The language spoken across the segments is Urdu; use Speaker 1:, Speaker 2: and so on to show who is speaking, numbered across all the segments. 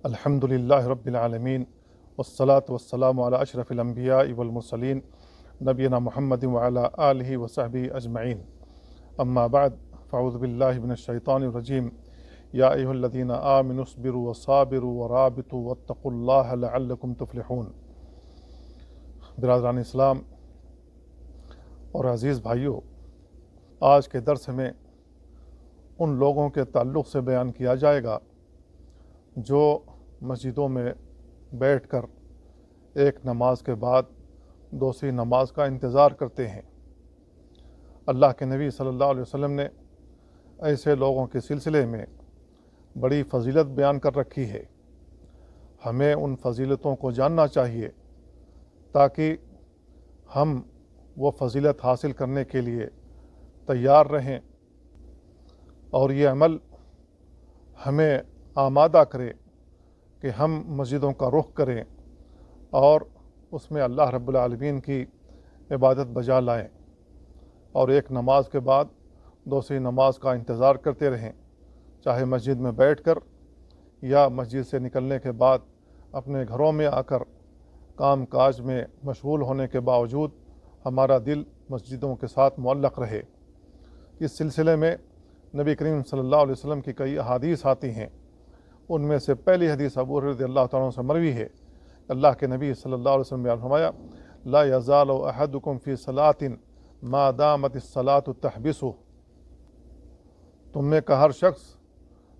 Speaker 1: الحمدللہ رب العالمین والصلاة والسلام علی اشرف الانبیاء والمرسلین نبینا محمد وعلی آلہ وصحبہ اجمعین اما بعد فاعوذ باللہ من الشیطان الرجیم یا ایھا الذین آمنوا اصبروا وصابروا ورابطوا واتقوا اللہ لعلکم تفلحون۔ برادران اسلام اور عزیز بھائیوں، آج کے درس میں ان لوگوں کے تعلق سے بیان کیا جائے گا جو مسجدوں میں بیٹھ کر ایک نماز کے بعد دوسری نماز کا انتظار کرتے ہیں۔ اللہ کے نبی صلی اللہ علیہ وسلم نے ایسے لوگوں کے سلسلے میں بڑی فضیلت بیان کر رکھی ہے۔ ہمیں ان فضیلتوں کو جاننا چاہیے تاکہ ہم وہ فضیلت حاصل کرنے کے لیے تیار رہیں اور یہ عمل ہمیں آمادہ کرے کہ ہم مسجدوں کا رخ کریں اور اس میں اللہ رب العالمین کی عبادت بجا لائیں اور ایک نماز کے بعد دوسری نماز کا انتظار کرتے رہیں، چاہے مسجد میں بیٹھ کر یا مسجد سے نکلنے کے بعد اپنے گھروں میں آ کر کام کاج میں مشغول ہونے کے باوجود ہمارا دل مسجدوں کے ساتھ معلق رہے۔ اس سلسلے میں نبی کریم صلی اللہ علیہ وسلم کی کئی احادیث آتی ہیں۔ ان میں سے پہلی حدیث ابو ہریرہ رضی اللہ تعالیٰ عنہ سے مروی ہے۔ اللہ کے نبی صلی اللہ علیہ وسلم نے فرمایا، لا یزال احدکم فی صلاۃ ما دامت الصلاۃ تحبسہ، تم میں کا ہر شخص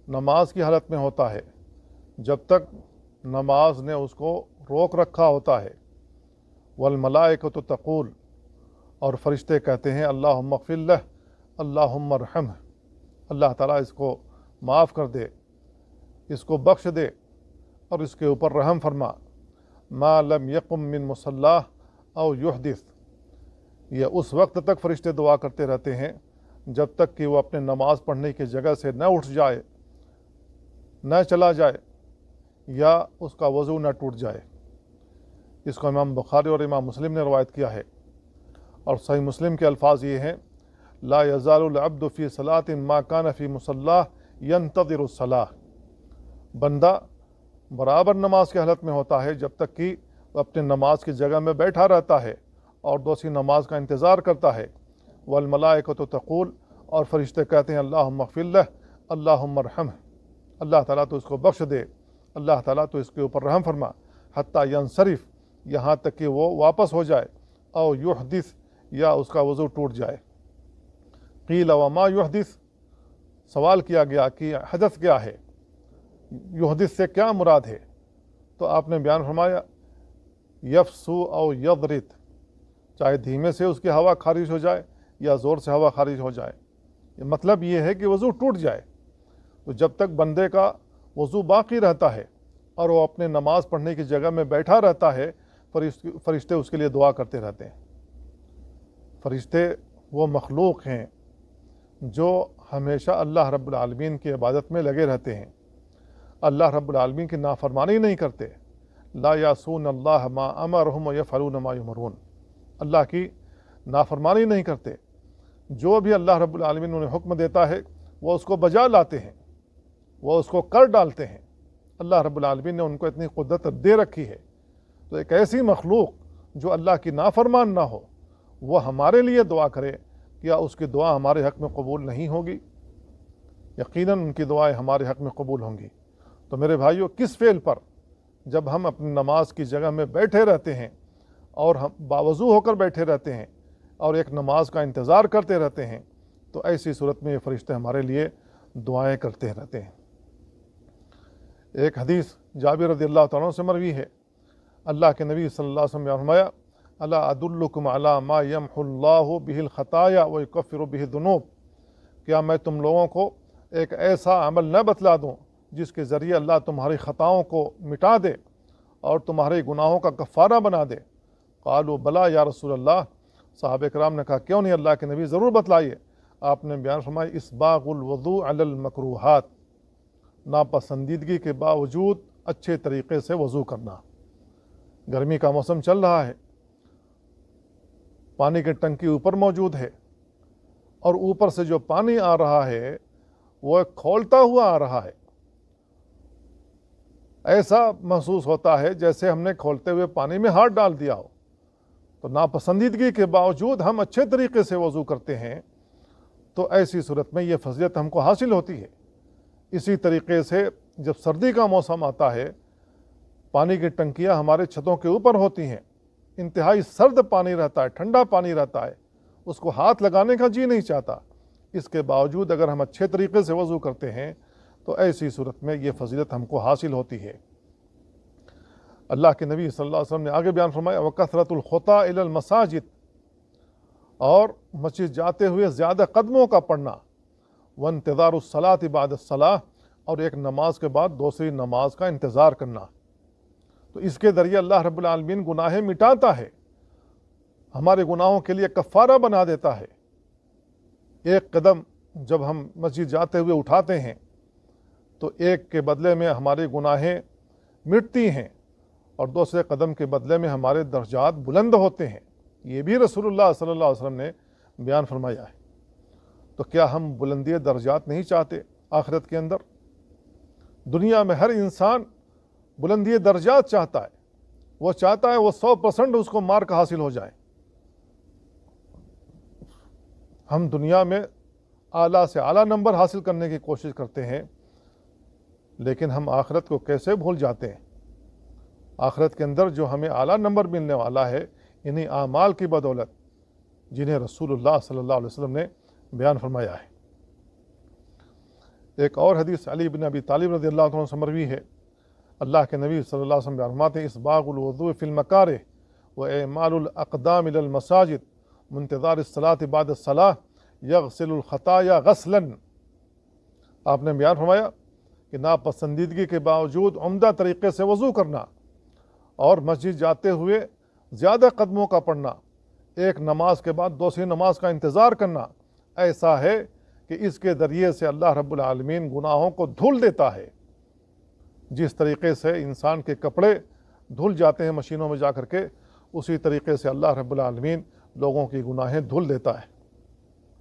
Speaker 1: نماز کی حالت میں ہوتا ہے جب تک نماز نے اس کو روک رکھا ہوتا ہے۔ والملائکۃ تقول، اور فرشتے کہتے ہیں اللہم اغفر لہ اللہم ارحمہ، اللہ تعالیٰ اس کو معاف کر دے، اس کو بخش دے اور اس کے اوپر رحم فرما۔ ما لم یقم من مصلاہ او یحدث، یہ اس وقت تک فرشتے دعا کرتے رہتے ہیں جب تک کہ وہ اپنے نماز پڑھنے کی جگہ سے نہ اٹھ جائے، نہ چلا جائے یا اس کا وضو نہ ٹوٹ جائے۔ اس کو امام بخاری اور امام مسلم نے روایت کیا ہے، اور صحیح مسلم کے الفاظ یہ ہیں، لا یزال العبد فی صلاۃ ما کان فی مصلاہ ینتظر الصلاۃ، بندہ برابر نماز کی حالت میں ہوتا ہے جب تک کہ وہ اپنے نماز کی جگہ میں بیٹھا رہتا ہے اور دوسری نماز کا انتظار کرتا ہے۔ والملائکۃ تقول، اور فرشتے کہتے ہیں اللہم اغفر لہ اللہم ارحمہ، اللہ تعالیٰ تو اس کو بخش دے، اللہ تعالیٰ تو اس کے اوپر رحم فرما، حتیٰ ینصرف، یہاں تک کہ وہ واپس ہو جائے، او یحدث، یا اس کا وضو ٹوٹ جائے۔ قیل وما یحدث، سوال کیا گیا کہ حدث کیا ہے، یحدث سے کیا مراد ہے؟ تو آپ نے بیان فرمایا، یفسو او یضرت، چاہے دھیمے سے اس کی ہوا خارج ہو جائے یا زور سے ہوا خارج ہو جائے، مطلب یہ ہے کہ وضو ٹوٹ جائے۔ تو جب تک بندے کا وضو باقی رہتا ہے اور وہ اپنے نماز پڑھنے کی جگہ میں بیٹھا رہتا ہے، فرشتے اس کے لیے دعا کرتے رہتے ہیں۔ فرشتے وہ مخلوق ہیں جو ہمیشہ اللہ رب العالمین کی عبادت میں لگے رہتے ہیں، اللہ رب العالمین کی نافرمانی نہیں کرتے۔ لا یعصون اللہ ما امرہم ویفعلون ما یؤمرون، اللہ کی نافرمانی نہیں کرتے، جو بھی اللہ رب العالمین انہیں حکم دیتا ہے وہ اس کو بجا لاتے ہیں، وہ اس کو کر ڈالتے ہیں۔ اللہ رب العالمین نے ان کو اتنی قدرت دے رکھی ہے، تو ایک ایسی مخلوق جو اللہ کی نافرمان نہ ہو، وہ ہمارے لیے دعا کرے، کیا اس کی دعا ہمارے حق میں قبول نہیں ہوگی؟ یقیناً ان کی دعائیں ہمارے حق میں قبول ہوں گی۔ تو میرے بھائیوں، کس فعل پر؟ جب ہم اپنی نماز کی جگہ میں بیٹھے رہتے ہیں اور ہم باوضو ہو کر بیٹھے رہتے ہیں اور ایک نماز کا انتظار کرتے رہتے ہیں، تو ایسی صورت میں یہ فرشتے ہمارے لیے دعائیں کرتے رہتے ہیں۔ ایک حدیث جابر رضی اللہ تعالیٰ عنہ سے مروی ہے، اللہ کے نبی صلی اللہ علیہ وسلم نے فرمایا، الا ادلکم علی ما یمحو اللہ بہ الخطایا ویکفر بہ الذنوب، کیا میں تم لوگوں کو ایک ایسا عمل نہ بتلا دوں جس کے ذریعے اللہ تمہاری خطاؤں کو مٹا دے اور تمہارے گناہوں کا کفارہ بنا دے؟ قالوا بلا یا رسول اللہ، صحابہ کرام نے کہا کیوں نہیں اللہ کے نبی، ضرور بتلائیے۔ آپ نے بیان فرمایا، اسباغ الوضوء علی المکروہات، ناپسندیدگی کے باوجود اچھے طریقے سے وضو کرنا۔ گرمی کا موسم چل رہا ہے، پانی کی ٹنکی اوپر موجود ہے اور اوپر سے جو پانی آ رہا ہے وہ کھولتا ہوا آ رہا ہے، ایسا محسوس ہوتا ہے جیسے ہم نے کھولتے ہوئے پانی میں ہاتھ ڈال دیا ہو۔ تو ناپسندیدگی کے باوجود ہم اچھے طریقے سے وضو کرتے ہیں، تو ایسی صورت میں یہ فضیلت ہم کو حاصل ہوتی ہے۔ اسی طریقے سے جب سردی کا موسم آتا ہے، پانی کی ٹنکیاں ہمارے چھتوں کے اوپر ہوتی ہیں، انتہائی سرد پانی رہتا ہے، ٹھنڈا پانی رہتا ہے، اس کو ہاتھ لگانے کا جی نہیں چاہتا۔ اس کے باوجود اگر ہم اچھے طریقے سے وضو کرتے ہیں تو ایسی صورت میں یہ فضیلت ہم کو حاصل ہوتی ہے۔ اللہ کے نبی صلی اللہ علیہ وسلم نے آگے بیان فرمایا وَكَثْرَةُ الْخُطَىٰ إِلَى الْمَسَاجِدِ، اور مسجد جاتے ہوئے زیادہ قدموں کا پڑھنا، وَانْتِظَارُ الصَّلَاةِ بَعْدَ الصَّلَاةِ، اور ایک نماز کے بعد دوسری نماز کا انتظار کرنا۔ تو اس کے ذریعے اللہ رب العالمین گناہیں مٹاتا ہے، ہمارے گناہوں کے لیے کفارہ بنا دیتا ہے۔ ایک قدم جب ہم مسجد جاتے ہوئے اٹھاتے ہیں تو ایک کے بدلے میں ہمارے گناہیں مٹتی ہیں، اور دوسرے قدم کے بدلے میں ہمارے درجات بلند ہوتے ہیں۔ یہ بھی رسول اللہ صلی اللہ علیہ وسلم نے بیان فرمایا ہے۔ تو کیا ہم بلندی درجات نہیں چاہتے آخرت کے اندر؟ دنیا میں ہر انسان بلندی درجات چاہتا ہے، وہ چاہتا ہے وہ 100% اس کو مارک حاصل ہو جائے۔ ہم دنیا میں اعلیٰ سے اعلیٰ نمبر حاصل کرنے کی کوشش کرتے ہیں، لیکن ہم آخرت کو کیسے بھول جاتے ہیں؟ آخرت کے اندر جو ہمیں اعلیٰ نمبر ملنے والا ہے انہی اعمال کی بدولت جنہیں رسول اللہ صلی اللہ علیہ وسلم نے بیان فرمایا ہے۔ ایک اور حدیث علی بن ابی طالب رضی اللہ عنہ سے مروی ہے، اللہ کے نبی صلی اللہ علیہ وسلم بیان فرماتے ہیں اسباغ الوضوء فی المکارہ واعمال الاقدام الی المساجد منتظار الصلاۃ بعد الصلاۃ یغسل الخطایا غسلا۔ آپ نے بیان فرمایا کہ ناپسندیدگی کے باوجود عمدہ طریقے سے وضو کرنا اور مسجد جاتے ہوئے زیادہ قدموں کا پڑھنا، ایک نماز کے بعد دوسری نماز کا انتظار کرنا، ایسا ہے کہ اس کے ذریعے سے اللہ رب العالمین گناہوں کو دھل دیتا ہے۔ جس طریقے سے انسان کے کپڑے دھل جاتے ہیں مشینوں میں جا کر کے، اسی طریقے سے اللہ رب العالمین لوگوں کی گناہیں دھل دیتا ہے۔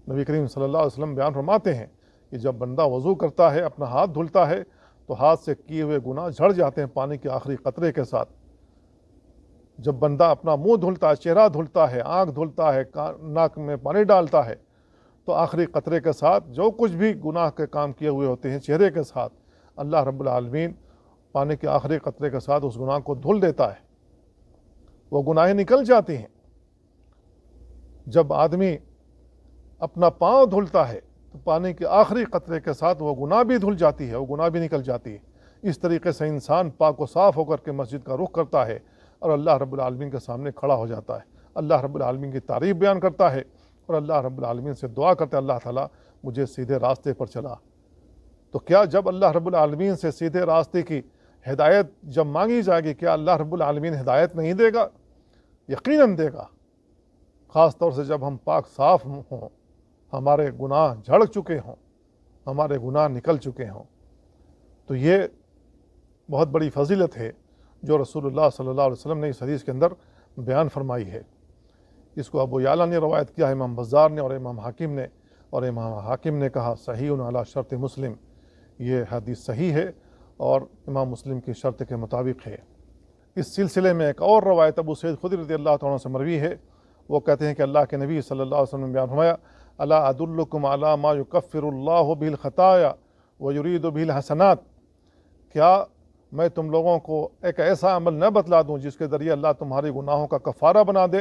Speaker 1: نبی کریم صلی اللہ علیہ وسلم بیان فرماتے ہیں کہ جب بندہ وضو کرتا ہے، اپنا ہاتھ دھلتا ہے، تو ہاتھ سے کیے ہوئے گناہ جھڑ جاتے ہیں پانی کے آخری قطرے کے ساتھ۔ جب بندہ اپنا منہ دھلتا ہے، چہرہ دھلتا ہے، آنکھ دھلتا ہے، ناک میں پانی ڈالتا ہے، تو آخری قطرے کے ساتھ جو کچھ بھی گناہ کے کام کیے ہوئے ہوتے ہیں چہرے کے ساتھ، اللہ رب العالمین پانی کے آخری قطرے کے ساتھ اس گناہ کو دھل دیتا ہے، وہ گناہیں نکل جاتی ہیں۔ جب آدمی اپنا پاؤں دھلتا ہے تو پانی کے آخری قطرے کے ساتھ وہ گناہ بھی دھل جاتی ہے، وہ گناہ بھی نکل جاتی ہے۔ اس طریقے سے انسان پاک و صاف ہو کر کے مسجد کا رخ کرتا ہے اور اللہ رب العالمین کے سامنے کھڑا ہو جاتا ہے، اللہ رب العالمین کی تعریف بیان کرتا ہے اور اللہ رب العالمین سے دعا کرتا ہے اللہ تعالیٰ مجھے سیدھے راستے پر چلا۔ تو کیا جب اللہ رب العالمین سے سیدھے راستے کی ہدایت جب مانگی جائے گی، کیا اللہ رب العالمین ہدایت نہیں دے گا؟ یقیناً دے گا، خاص طور سے جب ہم پاک صاف ہوں، ہمارے گناہ جھڑ چکے ہوں، ہمارے گناہ نکل چکے ہوں۔ تو یہ بہت بڑی فضیلت ہے جو رسول اللہ صلی اللہ علیہ وسلم نے اس حدیث کے اندر بیان فرمائی ہے۔ اس کو ابو یعلا نے روایت کیا ہے، امام بزار نے اور امام حاکم نے، اور امام حاکم نے کہا صحیح علی شرط مسلم، یہ حدیث صحیح ہے اور امام مسلم کی شرط کے مطابق ہے۔ اس سلسلے میں ایک اور روایت ابو سعید خدری رضی اللہ عنہ سے مروی ہے، وہ کہتے ہیں کہ اللہ کے نبی صلی اللہ علیہ وسلم نے بیان فرمایا الا ادلکم علی ما یکفر اللہ بہ الخطایا ویرید بہ الحسنات، کیا میں تم لوگوں کو ایک ایسا عمل نہ بتلا دوں جس کے ذریعے اللہ تمہاری گناہوں کا کفارہ بنا دے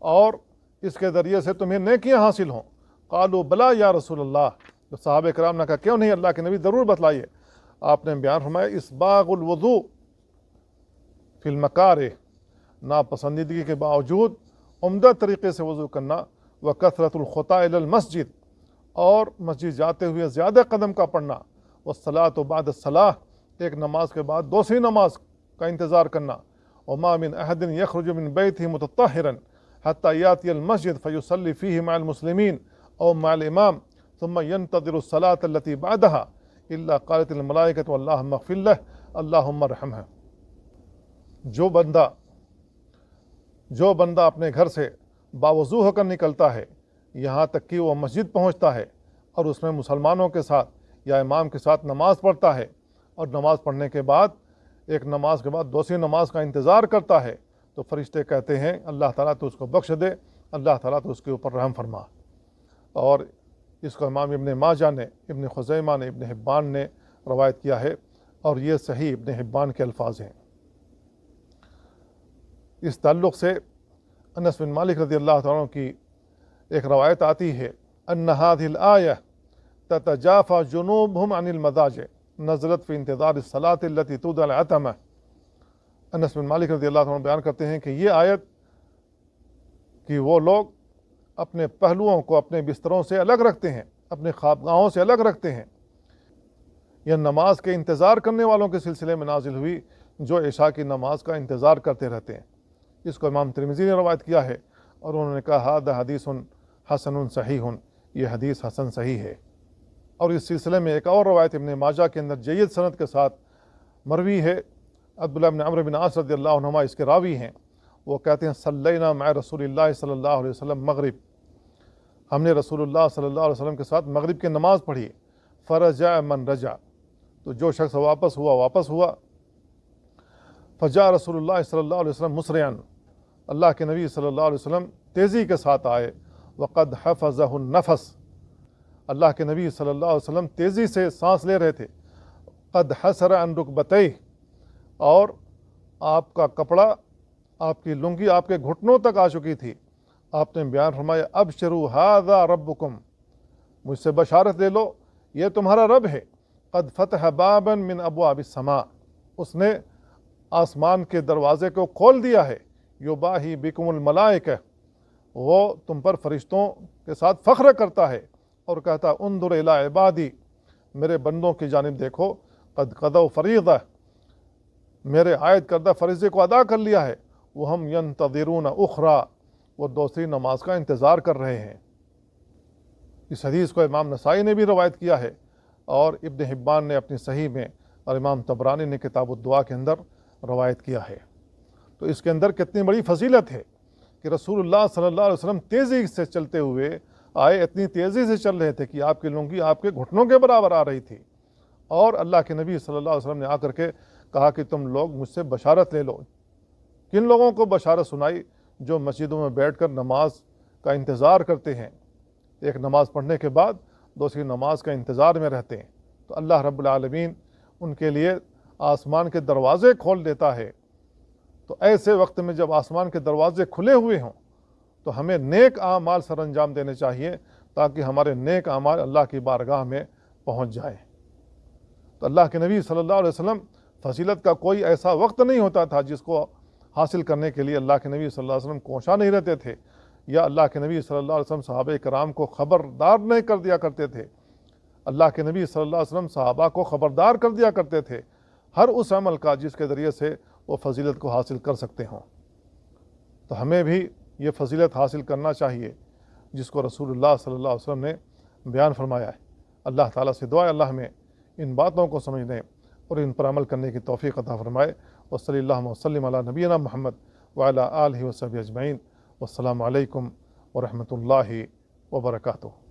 Speaker 1: اور اس کے ذریعے سے تمہیں نیکیاں حاصل ہوں؟ قالوا بلا یا رسول اللہ، تو صحابہ کرام نے کہا کیوں نہیں اللہ کے نبی، ضرور بتلائیے۔ آپ نے بیان فرمایا اسباغ الوضوء فی المکارہ، ناپسندیدگی کے باوجود عمدہ طریقے سے وضو کرنا، وکثرۃ الخطیٰ الی المسجد، اور مسجد جاتے ہوئے زیادہ قدم کا پڑھنا، والصلاۃ بعد الصلاۃ، ایک نماز کے بعد دوسری نماز کا انتظار کرنا، وما من احد یخرج من بیتہ متطہرا حتی یاتی المسجد فیصلی فیہ مع المسلمین او مع الامام ثم ينتظر الصلاۃ التي بعدها الا قالت الملائکۃ اللہم اغفر لہ اللہم ارحمہ۔ جو بندہ اپنے گھر سے باوضو ہو کر نکلتا ہے یہاں تک کہ وہ مسجد پہنچتا ہے اور اس میں مسلمانوں کے ساتھ یا امام کے ساتھ نماز پڑھتا ہے، اور نماز پڑھنے کے بعد ایک نماز کے بعد دوسری نماز کا انتظار کرتا ہے تو فرشتے کہتے ہیں اللہ تعالیٰ تو اس کو بخش دے، اللہ تعالیٰ تو اس کے اوپر رحم فرما۔ اور اس کو امام ابن ماجہ نے، ابن خزیمہ نے، ابن حبان نے روایت کیا ہے، اور یہ صحیح ابن حبان کے الفاظ ہیں۔ اس تعلق سے انس بن مالک رضی اللہ تعالیٰ عنہ کی ایک روایت آتی ہے ان هذه الآية تتجافى جنوبهم عن المضاجع نزلت في انتظار الصلاة التي تدعى العتمة۔ انس بن مالک رضی اللہ عنہ بیان کرتے ہیں کہ یہ آیت کہ وہ لوگ اپنے پہلوؤں کو اپنے بستروں سے الگ رکھتے ہیں، اپنے خوابگاہوں سے الگ رکھتے ہیں، یہ نماز کے انتظار کرنے والوں کے سلسلے میں نازل ہوئی جو عشاء کی نماز کا انتظار کرتے رہتے ہیں۔ اس کو امام ترمذی نے روایت کیا ہے، اور انہوں نے کہا ھذا حدیث حسن صحیح، یہ حدیث حسن صحیح ہے۔ اور اس سلسلے میں ایک اور روایت ابن ماجہ کے اندر جید سند کے ساتھ مروی ہے، عبداللہ بن عمرو بن عاص رضی اللہ عنہما اس کے راوی ہیں، وہ کہتے ہیں صلینا مع رسول اللہ صلی اللہ علیہ وسلم مغرب، ہم نے رسول اللہ صلی اللہ علیہ وسلم کے ساتھ مغرب کی نماز پڑھی، فرجع من رجع، تو جو شخص واپس ہوا، فجاء رسول اللہ صلی اللہ علیہ وسلم مسرعا، اللہ کے نبی صلی اللہ علیہ وسلم تیزی کے ساتھ آئے، وقد حفظہ النفس، اللہ کے نبی صلی اللہ علیہ وسلم تیزی سے سانس لے رہے تھے، قد حسر عن رکبتیہ، اور آپ کا کپڑا، آپ کی لنگی آپ کے گھٹنوں تک آ چکی تھی۔ آپ نے بیان فرمایا ابشروا ھذا ربکم، مجھ سے بشارت لے لو یہ تمہارا رب ہے، قد فتح بابا من ابواب السماء، اس نے آسمان کے دروازے کو کھول دیا ہے، یباہی بکم الملائکہ، وہ تم پر فرشتوں کے ساتھ فخر کرتا ہے اور کہتا انظر الی عبادی، میرے بندوں کی جانب دیکھو، قد قضوا فریضہ، میرے عائد کردہ فریضے کو ادا کر لیا ہے، وہم ینتظرون اخری، وہ دوسری نماز کا انتظار کر رہے ہیں۔ اس حدیث کو امام نسائی نے بھی روایت کیا ہے، اور ابن حبان نے اپنی صحیح میں، اور امام طبرانی نے کتاب الدعا کے اندر روایت کیا ہے۔ تو اس کے اندر کتنی بڑی فضیلت ہے کہ رسول اللہ صلی اللہ علیہ وسلم تیزی سے چلتے ہوئے آئے، اتنی تیزی سے چل رہے تھے کہ آپ کی لنگی آپ کے گھٹنوں کے برابر آ رہی تھی، اور اللہ کے نبی صلی اللہ علیہ وسلم نے آ کر کے کہا کہ تم لوگ مجھ سے بشارت لے لو۔ کن لوگوں کو بشارت سنائی؟ جو مسجدوں میں بیٹھ کر نماز کا انتظار کرتے ہیں، ایک نماز پڑھنے کے بعد دوسری نماز کا انتظار میں رہتے ہیں، تو اللہ رب العالمین ان کے لیے آسمان کے دروازے کھول دیتا ہے۔ تو ایسے وقت میں جب آسمان کے دروازے کھلے ہوئے ہوں تو ہمیں نیک اعمال سر انجام دینے چاہیے تاکہ ہمارے نیک اعمال اللہ کی بارگاہ میں پہنچ جائیں۔ تو اللہ کے نبی صلی اللہ علیہ وسلم فضیلت کا کوئی ایسا وقت نہیں ہوتا تھا جس کو حاصل کرنے کے لیے اللہ کے نبی صلی اللہ علیہ وسلم کوشاں نہیں رہتے تھے، یا اللہ کے نبی صلی اللہ علیہ وسلم صحابہ کرام کو خبردار نہیں کر دیا کرتے تھے۔ اللہ کے نبی صلی اللہ علیہ وسلم صحابہ کو خبردار کر دیا کرتے تھے ہر اس عمل کا جس کے ذریعے سے وہ فضیلت کو حاصل کر سکتے ہوں۔ تو ہمیں بھی یہ فضیلت حاصل کرنا چاہیے جس کو رسول اللہ صلی اللہ علیہ وسلم نے بیان فرمایا ہے۔ اللہ تعالیٰ سے دعا ہے اللہ ہمیں ان باتوں کو سمجھنے اور ان پر عمل کرنے کی توفیق عطا فرمائے۔ وصلی اللہ وسلم علی نبینا محمد وعلی آلہ وصحبہ اجمعین۔ والسلام علیکم ورحمۃ اللہ وبرکاتہ۔